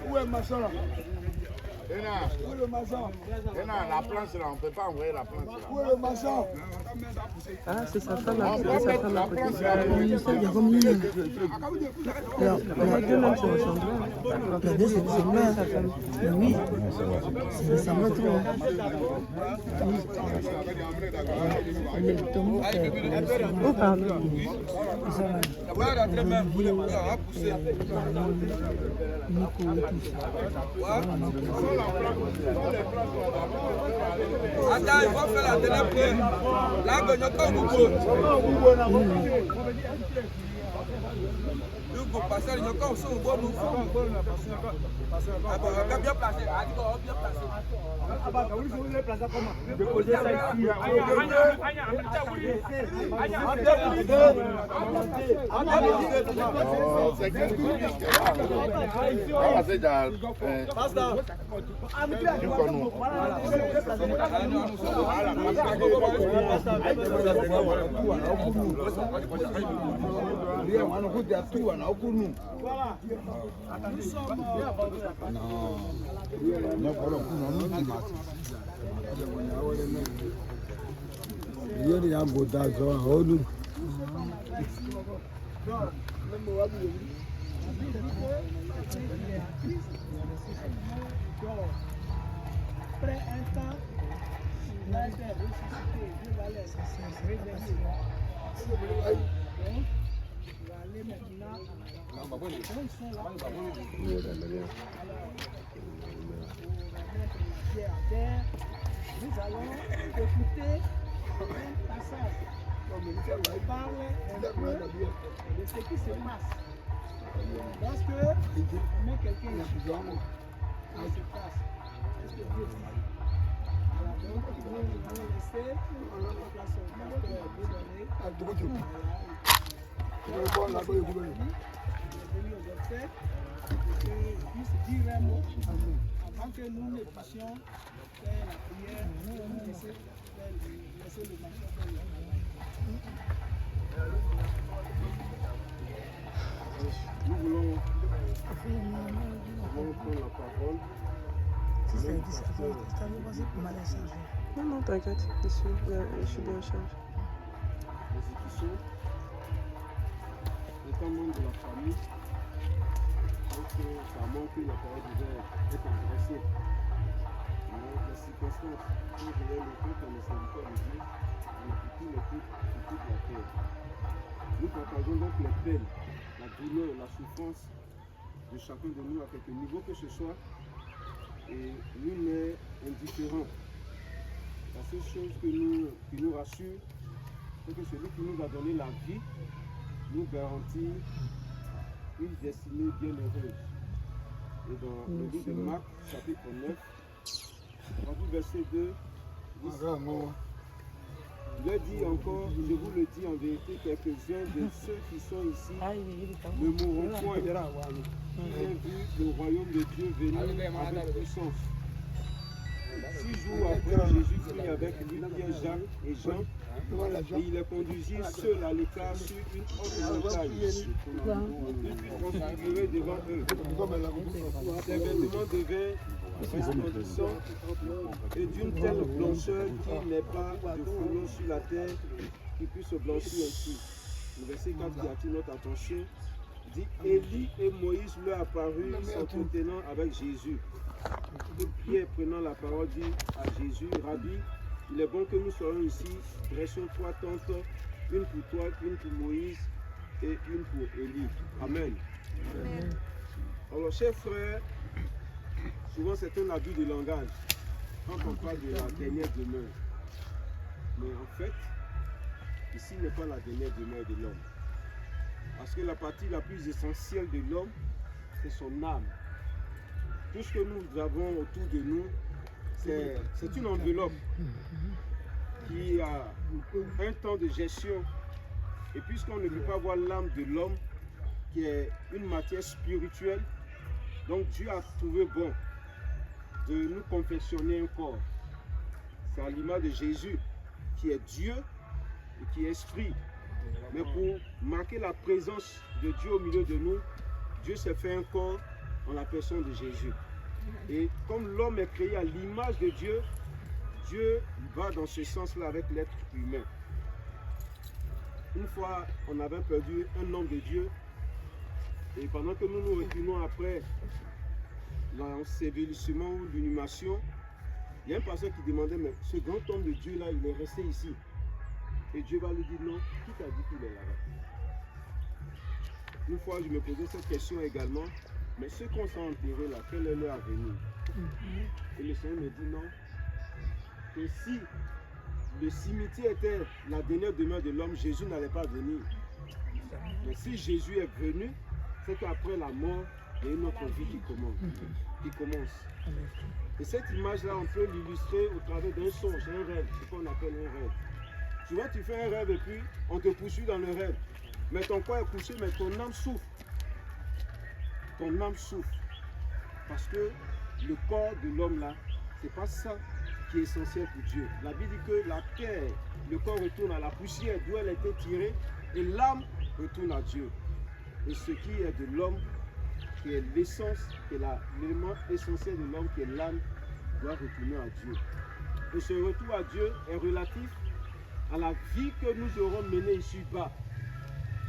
Où est ma soeur? Où est le maçon? La planche là, on ne peut pas envoyer la planche là. Où est le maçon? Ah, c'est sa femme à côté. La planche là. Il y a comme lui. Les deux même se ressemblent. Regardez, c'est vrai. Mais oui, c'est semblant trop. Oh, pardon. Attends, il faut faire la dernière prière. Là, il y a encore beaucoup. Nous passer, il y a encore son bon nous. On a bien placé. Bien placé. Je posais ça ici. Après un temps, il a été ressuscité. Dieu va les réveiller. Donc, il va aller maintenant. Quand ils sont là, nous allons écouter un passage. Il parle un peu de ce qui se passe. Lorsque on met quelqu'un ici, qu'est-ce qui se passe? Qu'est-ce que Dieu dit? Alors donc, nous allons laisser la place au pasteur de donner. Il est venu au docteur pour qu'il puisse dire un mot avant que nous ne puissions faire la prière. Nous allons laisser le marché faire le Nous voulons prendre la parole. Si ça dit ça, ça nous va être mal à changer. Non, t'inquiète, je suis bien chargé. L'institution, étant membre de la famille, donc ça manque que la parole devait être adressée. Mais les circonstances qui révèlent le peuple comme les serviteurs de Dieu, et pour tous les peuples sur toute la terre. Nous partageons donc les peines, la douleur, la souffrance de chacun de nous à quelque niveau que ce soit, et nul n'est indifférent. La seule chose qui nous rassure, c'est que celui qui nous a donné la vie nous garantit une destinée bienheureuse. Et dans le livre de Marc, chapitre 9, verset 2, il dit encore, je vous le dis en vérité, quelques-uns de ceux qui sont ici ne mourront point. Ils ont vu le royaume de Dieu venir avec puissance. 6 jours après, Jésus prit avec lui Pierre, Jacques et Jean, et il les conduisit seul à l'écart sur une haute montagne, transfiguré devant eux. Ses vêtements devaient resplendissants et d'une telle blancheur qu'il n'est pas de foulon sur la terre qui puisse se blanchir ainsi. Le verset 4 qui attire notre attention dit: Élie et Moïse leur apparurent s'entretenant avec Jésus. Et Pierre, prenant la parole, dit à Jésus: Rabbi, il est bon que nous soyons ici, dressons 3 tentes, une pour toi, une pour Moïse et une pour Élie. Amen. Amen. Alors, chers frères, souvent c'est un abus de langage quand on parle de la dernière demeure. Mais en fait, ici n'est pas la dernière demeure de l'homme. Parce que la partie la plus essentielle de l'homme, c'est son âme. Tout ce que nous avons autour de nous, c'est une enveloppe qui a un temps de gestion. Et puisqu'on ne peut pas voir l'âme de l'homme, qui est une matière spirituelle, donc Dieu a trouvé bon de nous confectionner un corps. C'est à l'image de Jésus. qui est Dieu et qui est esprit. Mais pour marquer la présence de Dieu au milieu de nous, Dieu s'est fait un corps en la personne de Jésus. Et comme l'homme est créé à l'image de Dieu, Dieu va dans ce sens-là avec l'être humain. Une fois, on avait perdu un homme de Dieu, et pendant que nous nous retournons après l'ensevelissement ou l'inhumation, il y a un pasteur qui demandait, mais ce grand homme de Dieu là, il est resté ici. Et Dieu va lui dire, non, qui t'a dit qu'il est là-bas? Une fois, je me posais cette question également, mais ceux qu'on s'est enterrés là, quel est leur avenir? Et le Seigneur me dit, non, que si le cimetière était la dernière demeure de l'homme, Jésus n'allait pas venir. Mais si Jésus est venu, c'est qu'après la mort, il y a une autre vie qui commence. Et cette image-là, on peut l'illustrer au travers d'un songe, un rêve, ce qu'on appelle un rêve. Souvent, tu fais un rêve et puis on te poursuit dans le rêve. Mais ton corps est couché, mais ton âme souffre. Ton âme souffre. Parce que le corps de l'homme là, c'est pas ça qui est essentiel pour Dieu. La Bible dit que la terre, le corps retourne à la poussière d'où elle a été tirée et l'âme retourne à Dieu. Et ce qui est de l'homme, qui est l'essence, qui est l'élément essentiel de l'homme, qui est l'âme, doit retourner à Dieu. Et ce retour à Dieu est relatif à la vie que nous aurons menée ici-bas.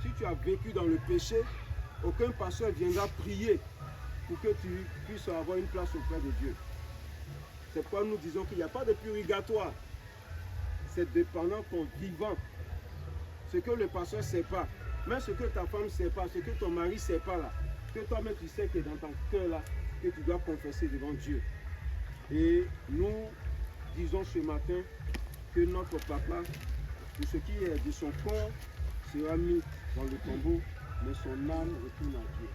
Si tu as vécu dans le péché, aucun pasteur viendra prier pour que tu puisses avoir une place auprès de Dieu. C'est pourquoi nous disons qu'il n'y a pas de purgatoire. C'est dépendant ton vivant. Ce que le pasteur ne sait pas, même ce que ta femme ne sait pas, ce que ton mari ne sait pas là, que toi-même tu sais que dans ton cœur là, que tu dois confesser devant Dieu. Et nous disons ce matin que notre papa, tout ce qui est de son corps, sera mis dans le tombeau, mais son âme retourne à Dieu.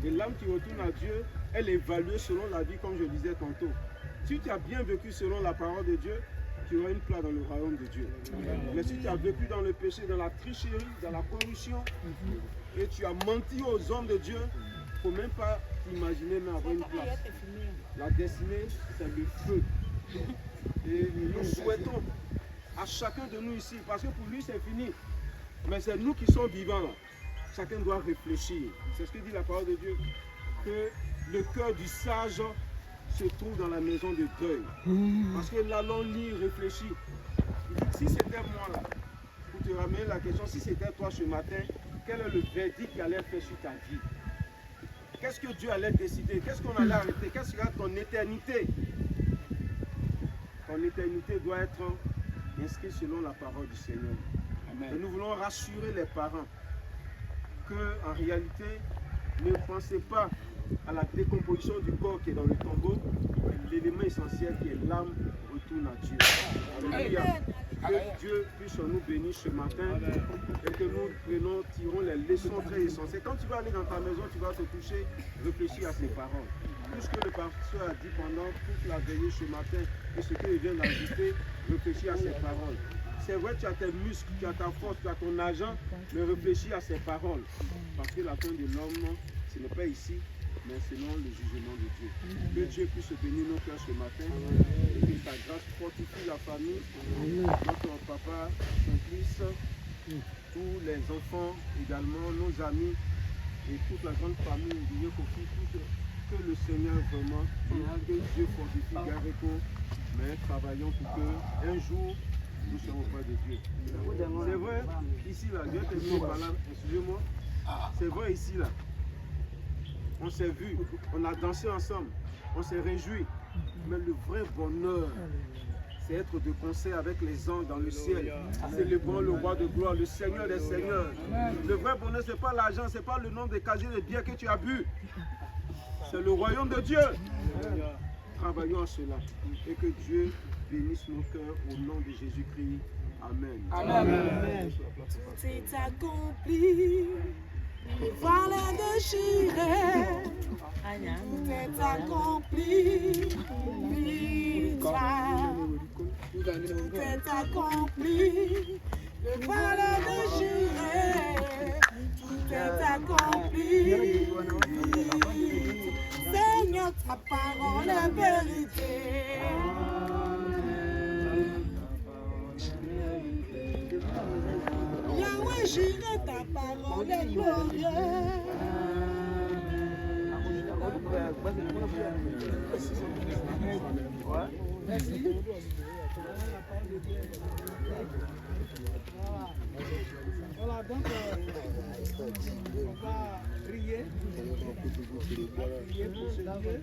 Et l'âme qui retourne à Dieu, elle est évaluée selon la vie, comme je disais tantôt. Si tu as bien vécu selon la parole de Dieu, tu auras une place dans le royaume de Dieu. Mais si tu as vécu dans le péché, dans la tricherie, dans la corruption, et tu as menti aux hommes de Dieu, il ne faut même pas t'imaginer même avoir une place. La destinée, c'est le feu. Et nous souhaitons à chacun de nous ici, parce que pour lui c'est fini, mais c'est nous qui sommes vivants là. Chacun doit réfléchir. C'est ce que dit la parole de Dieu, que le cœur du sage se trouve dans la maison de deuil. Parce que là, l'on lit, réfléchit. Il dit, si c'était moi là, pour te ramener la question, si c'était toi ce matin, quel est le verdict qui allait faire sur ta vie? Qu'est-ce que Dieu allait décider? Qu'est-ce qu'on allait arrêter? Quelle sera ton éternité? Ton éternité doit être inscrite selon la parole du Seigneur. Amen. Et nous voulons rassurer les parents qu'en réalité, ne pensez pas à la décomposition du corps qui est dans le tombeau, l'élément essentiel qui est l'âme retourne à Dieu. Alléluia. Que Dieu puisse nous bénir ce matin et que nous tirons les leçons très essentielles. Quand tu vas aller dans ta maison, tu vas te coucher, réfléchir à ces paroles. Tout ce que le pasteur a dit pendant toute la veillée ce matin et ce qu'il vient d'ajouter, réfléchir à ces paroles. C'est vrai, tu as tes muscles, tu as ta force, tu as ton argent, mais réfléchis à ces paroles. Parce que la fin de l'homme, ce n'est pas ici, mais selon le jugement de Dieu. Que Dieu puisse bénir nos cœurs ce matin et que sa grâce fortifie la famille, notre papa, Simplice, tous les enfants également, nos amis et toute la grande famille de Kofi, que le Seigneur vraiment, que Dieu fortifie Gareco, mais travaillons pour que un jour nous serons auprès de Dieu. C'est vrai, ici là, Dieu te dit par là, excusez-moi, c'est vrai ici là. On s'est vu, on a dansé ensemble, on s'est réjoui. Mais le vrai bonheur, c'est être de concert avec les anges dans le ciel. C'est le bon, le roi de gloire, le Seigneur des seigneurs. Le vrai bonheur, ce n'est pas l'argent, ce n'est pas le nombre de casiers de biens que tu as bu. C'est le royaume de Dieu. Travaillons à cela. Et que Dieu bénisse nos cœurs au nom de Jésus-Christ. Amen. Amen. Tout est accompli. Voilà déchiré, tout est accompli, victoire, tout est accompli, voilà déchiré, tout est accompli, Seigneur, ta parole est vérité. ta parole est glorieuse. Merci. Voilà, donc on va prier. On va prier pour ce Dieu.